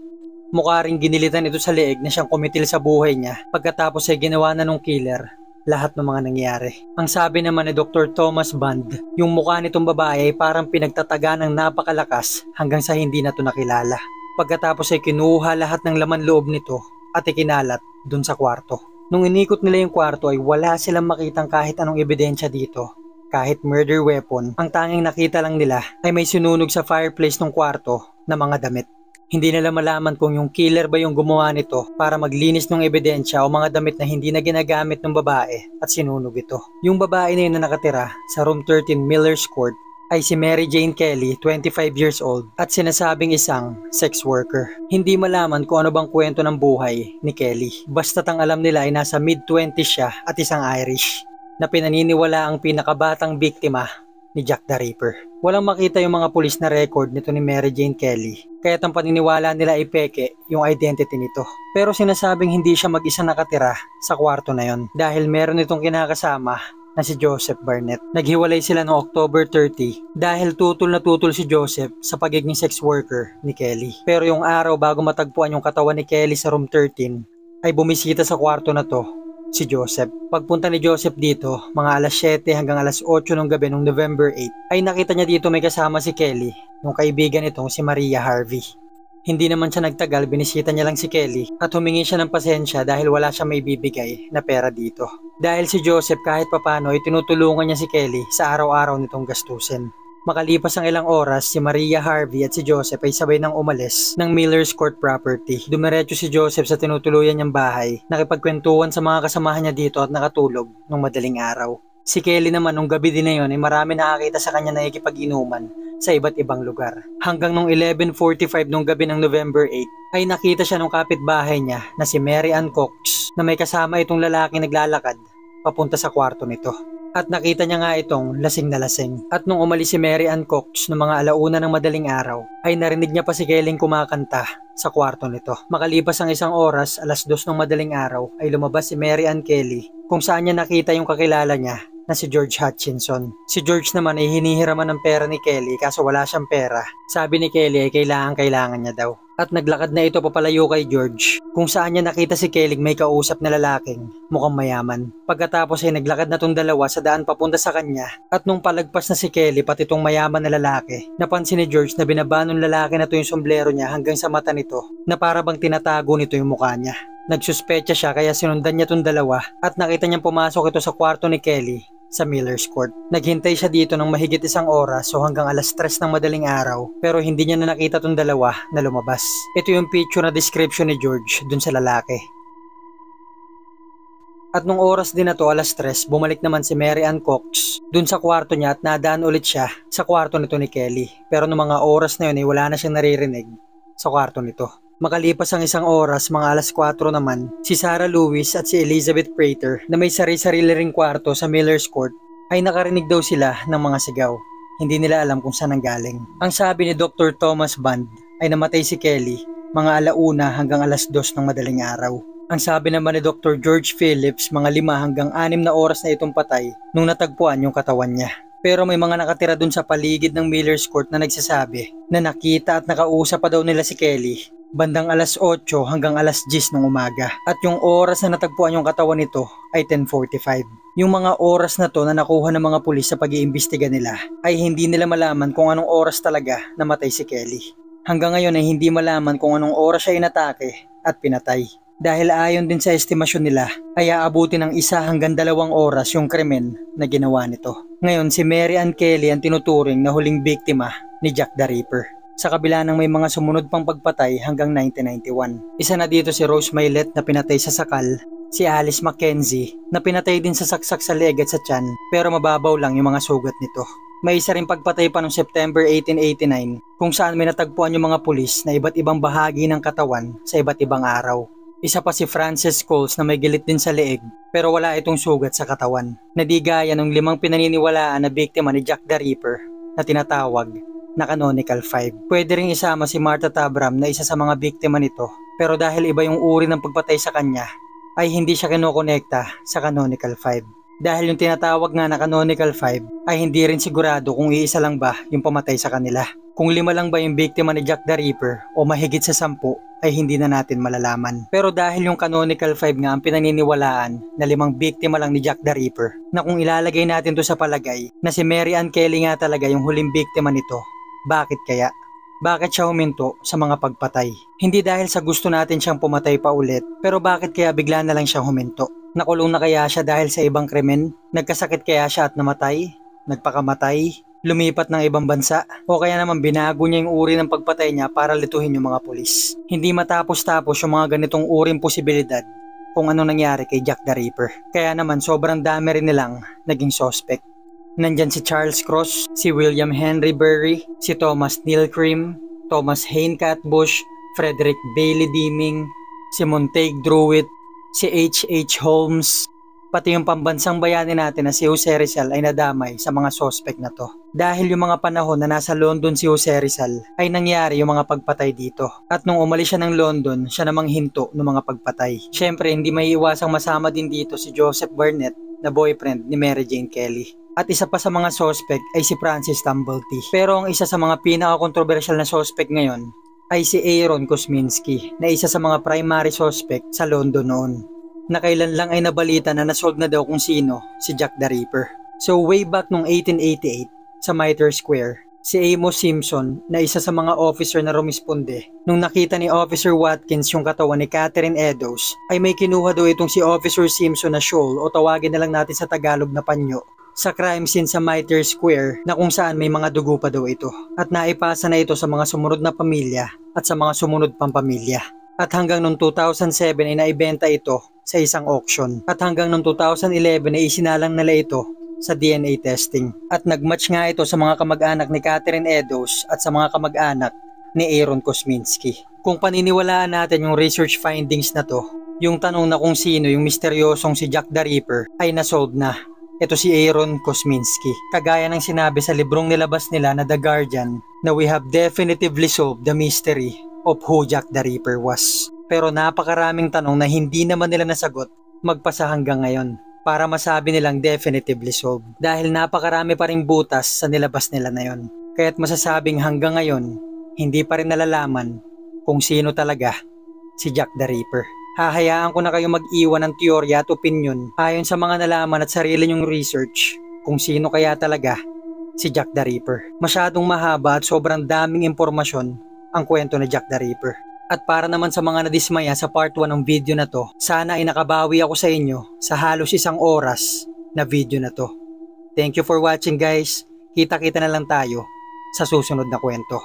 Mukha ring ginilitan ito sa leeg na siyang kumitil sa buhay niya pagkatapos ay ginawa na nung killer lahat ng mga nangyari. Ang sabi naman ni Dr. Thomas Bond, yung mukha nitong babae ay parang pinagtataga ng napakalakas hanggang sa hindi na ito nakilala. Pagkatapos ay kinuha lahat ng laman loob nito at ikinalat dun sa kwarto. Nung inikot nila yung kwarto ay wala silang makitang kahit anong ebidensya dito. Kahit murder weapon, ang tanging nakita lang nila ay may sinunog sa fireplace ng kwarto na mga damit. Hindi nila malaman kung yung killer ba yung gumawa nito para maglinis ng ebidensya o mga damit na hindi na ginagamit ng babae at sinunog ito. Yung babae na yun na nakatira sa room 13 Miller's Court ay si Mary Jane Kelly, 25 years old at sinasabing isang sex worker. Hindi malaman kung ano bang kwento ng buhay ni Kelly. Basta't ang alam nila ay nasa mid-20s siya at isang Irish na pinaniniwala ang pinakabatang biktima ni Jack the Ripper. Walang makita yung mga pulis na record nito ni Mary Jane Kelly, kaya't ang paniniwala nila ay peke yung identity nito. Pero sinasabing hindi siya mag-isa nakatira sa kwarto na yon dahil meron itong kinakasama na si Joseph Barnett. Naghiwalay sila noong October 30 dahil tutol na tutol si Joseph sa pagiging sex worker ni Kelly. Pero yung araw bago matagpuan yung katawan ni Kelly sa room 13 ay bumisita sa kwarto na to si Joseph. Pagpunta ni Joseph dito, mga alas 7 hanggang alas 8 ng gabi noong November 8, ay nakita niya dito may kasama si Kelly, yung kaibigan nitong si Maria Harvey. Hindi naman siya nagtagal, binisita niya lang si Kelly at humingi siya ng pasensya dahil wala siya may bibigay na pera dito. Dahil si Joseph kahit papano ay tinutulungan niya si Kelly sa araw-araw nitong gastusin. Makalipas ang ilang oras, si Maria Harvey at si Joseph ay sabay nang umalis ng Miller's Court property. Dumiretso si Joseph sa tinutuluyan niyang bahay, nakipagkwentuhan sa mga kasamahan niya dito at nakatulog nung madaling araw. Si Kelly naman nung gabi din na yun ay marami nakakita sa kanya na ikipag-inuman sa iba't ibang lugar. Hanggang nung 11:45 nung gabi ng November 8 ay nakita siya nung kapitbahay niya na si Mary Ann Cox na may kasama itong lalaki naglalakad papunta sa kwarto nito. At nakita niya nga itong lasing na lasing. At nung umalis si Mary Ann Cox ng mga alauna ng madaling araw, ay narinig niya pa si Kelly kumakanta sa kwarto nito. Makalipas ang isang oras, alas 2 ng madaling araw, ay lumabas si Mary Ann Kelly kung saan niya nakita yung kakilala niya na si George Hutchinson. Si George naman ay hinihiraman ng pera ni Kelly kaso wala siyang pera. Sabi ni Kelly ay kailangan niya daw. At naglakad na ito papalayo kay George kung saan niya nakita si Kelly may kausap na lalaking mukhang mayaman. Pagkatapos ay naglakad na tong dalawa sa daan papunta sa kanya at nung palagpas na si Kelly pati tong mayaman na lalaki, napansin ni George na binaba ng lalaki na to yung sombrero niya hanggang sa mata nito na para bang tinatago nito yung mukha niya. Nagsuspecha siya kaya sinundan niya tong dalawa at nakita niyang pumasok ito sa kwarto ni Kelly sa Miller's Court. Naghintay siya dito ng mahigit isang oras o hanggang alas 3 ng madaling araw pero hindi niya na nakita tong dalawa na lumabas. Ito yung picture na description ni George dun sa lalaki. At nung oras din na to, alas 3, bumalik naman si Mary Ann Cox dun sa kwarto niya at nadaan ulit siya sa kwarto nito ni Kelly. Pero nung mga oras na yun ay wala na siyang naririnig sa kwarto nito. Makalipas ang isang oras, mga alas 4 naman, si Sarah Lewis at si Elizabeth Prater na may sarili-sarili ring kwarto sa Miller's Court ay nakarinig daw sila ng mga sigaw. Hindi nila alam kung saan nanggaling. Ang sabi ni Dr. Thomas Bond ay namatay si Kelly mga alauna hanggang alas 2 ng madaling araw. Ang sabi naman ni Dr. George Phillips mga 5 hanggang 6 na oras na itong patay nung natagpuan yung katawan niya. Pero may mga nakatira dun sa paligid ng Miller's Court na nagsasabi na nakita at nakausap pa daw nila si Kelly bandang alas 8 hanggang alas 10 ng umaga. At yung oras na natagpuan yung katawan nito ay 10:45. Yung mga oras na to na nakuha ng mga pulis sa pag-iimbestiga nila ay hindi nila malaman kung anong oras talaga namatay si Kelly. Hanggang ngayon ay hindi malaman kung anong oras siya inatake at pinatay. Dahil ayon din sa estimasyon nila ay aabuti ng 1 hanggang 2 oras yung krimen na ginawa nito. Ngayon si Mary Ann Kelly ang tinuturing na huling biktima ni Jack the Ripper. sa kabila ng may mga sumunod pang pagpatay hanggang 1991. Isa na dito si Rose Mylett na pinatay sa sakal, si Alice Mackenzie na pinatay din sa saksak sa leeg at sa tiyan pero mababaw lang yung mga sugat nito. May isa rin pagpatay pa noong September 1889 kung saan may natagpuan yung mga pulis na iba't ibang bahagi ng katawan sa iba't ibang araw. Isa pa si Frances Coles na may gilit din sa leeg pero wala itong sugat sa katawan. Nadigaya ng 5 pinaniniwalaan na biktima ni Jack the Ripper na tinatawag na Canonical 5. Pwede ring isama si Martha Tabram na isa sa mga biktima nito pero dahil iba yung uri ng pagpatay sa kanya ay hindi siya kinokonekta sa Canonical 5. Dahil yung tinatawag nga na Canonical 5 ay hindi rin sigurado kung iisa lang ba yung pamatay sa kanila. Kung 5 lang ba yung biktima ni Jack the Ripper o mahigit sa 10 ay hindi na natin malalaman. Pero dahil yung Canonical 5 nga ang pinaniniwalaan na 5 biktima lang ni Jack the Ripper, na kung ilalagay natin to sa palagay na si Mary Ann Kelly nga talaga yung huling biktima nito, bakit kaya? Bakit siya huminto sa mga pagpatay? Hindi dahil sa gusto natin siyang pumatay pa ulit, pero bakit kaya bigla na lang siyang huminto? Nakulong na kaya siya dahil sa ibang krimen? Nagkasakit kaya siya at namatay? Nagpakamatay? Lumipat ng ibang bansa? O kaya naman binago niya yung uri ng pagpatay niya para lituhin yung mga pulis? Hindi matapos-tapos yung mga ganitong uring posibilidad kung ano nangyari kay Jack the Ripper. Kaya naman sobrang dami rin nilang naging suspect. Nandyan si Charles Cross, si William Henry Berry, si Thomas Neil Cream, Thomas Hayne Catbush, Frederick Bailey Deeming, si Montague Druitt, si H.H. Holmes, pati yung pambansang bayani natin na si Jose Rizal ay nadamay sa mga suspect na to. Dahil yung mga panahon na nasa London si Jose Rizal ay nangyari yung mga pagpatay dito. At nung umalis siya ng London, siya namang hinto ng mga pagpatay. Syempre hindi may iwasang masama din dito si Joseph Barnett na boyfriend ni Mary Jane Kelly. At isa pa sa mga suspect ay si Francis Tumblety. Pero ang isa sa mga pinaka-controversial na suspect ngayon ay si Aaron Kosminski na isa sa mga primary suspect sa London noon. Na kailan lang ay nabalita na nasolve na daw kung sino si Jack the Ripper. So way back noong 1888 sa Mitre Square, si Amos Simpson na isa sa mga officer na rumisponde nung nakita ni Officer Watkins yung katawan ni Catherine Eddowes ay may kinuha daw itong si Officer Simpson na shawl o tawagin na lang natin sa Tagalog na panyo sa crime scene sa Mitre Square na kung saan may mga dugo pa daw ito at naipasa na ito sa mga sumunod na pamilya at sa mga sumunod pang pamilya. At hanggang noong 2007 ay naibenta ito sa isang auction at hanggang noong 2011 ay isinalang nila ito sa DNA testing at nagmatch nga ito sa mga kamag-anak ni Catherine Eddowes at sa mga kamag-anak ni Aaron Kosminski. Kung paniniwalaan natin yung research findings na to, yung tanong na kung sino yung misteryosong si Jack the Ripper ay nasolve na. Ito si Aaron Kosminski. Kagaya ng sinabi sa librong nilabas nila na The Guardian na we have definitively solved the mystery of who Jack the Ripper was. Pero napakaraming tanong na hindi naman nila nasagot magpasa hanggang ngayon para masabi nilang definitively solved. Dahil napakarami pa ring butas sa nilabas nila na yon. Kaya't masasabing hanggang ngayon, hindi pa rin nalalaman kung sino talaga si Jack the Ripper. Hahayaan ko na kayo mag-iwan ng teorya at opinion ayon sa mga nalaman at sarili nyong research kung sino kaya talaga si Jack the Ripper. Masyadong mahaba at sobrang daming impormasyon ang kwento ni Jack the Ripper. At para naman sa mga nadismaya sa part 1 ng video na to, sana ay nakabawi ako sa inyo sa halos 1 oras na video na to. Thank you for watching guys. Kita-kita na lang tayo sa susunod na kwento.